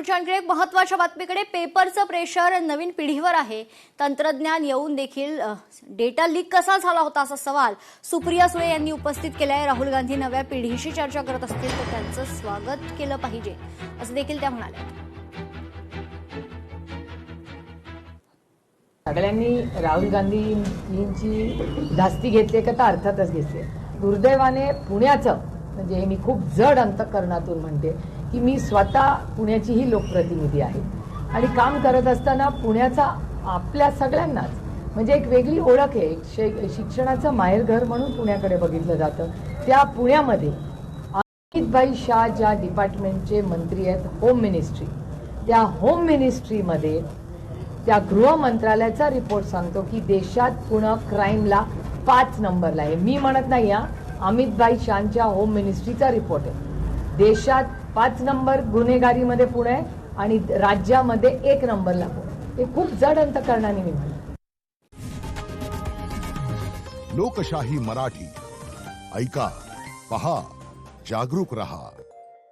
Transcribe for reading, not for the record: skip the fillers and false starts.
पुढच्या आणखी एक महत्त्वाच्या बातमीकडे. पेपरचं प्रेशर नवीन पिढीवर आहे. तंत्रज्ञान येऊन देखील डेटा लीक कसा झाला होता असा सवाल सुप्रिया सुळे यांनी उपस्थित केला आहे. राहुल गांधी नव्या पिढीशी चर्चा करत असतील तर त्यांचं स्वागत केलं पाहिजे असं देखील त्या म्हणाल्या. सगळ्यांनी राहुल गांधींची धास्ती घेतली का? तर अर्थातच घेतली. दुर्दैवाने पुण्याचं म्हणजे मी खूप जड अंतःकरणातून म्हणते की मी स्वतः पुण्याचीही लोकप्रतिनिधी आहे आणि काम करत असताना पुण्याचा आपल्या सगळ्यांनाच म्हणजे एक वेगळी ओळख आहे. शिक्षणाचं माहेरघर म्हणून पुण्याकडे बघितलं जातं. त्या पुण्यामध्ये अमित शाह ज्या डिपार्टमेंटचे मंत्री आहेत, होम मिनिस्ट्री, त्या होम मिनिस्ट्रीमध्ये त्या गृह मंत्रालयाचा रिपोर्ट सांगतो की देशात पुणे क्राईमला 5 नंबरला आहे. मी म्हणत नाही हा, अमित शाहच्या होम मिनिस्ट्रीचा रिपोर्ट आहे. देशात 5 नंबर गुन्हेगारीमध्ये पुणे आहे आणि राज्यामध्ये 1 नंबरला पुणे. हे खूप जड अंतःकरणाने मी म्हणतो. लोकशाही मराठी ऐका, पहा, जागरूक रहा.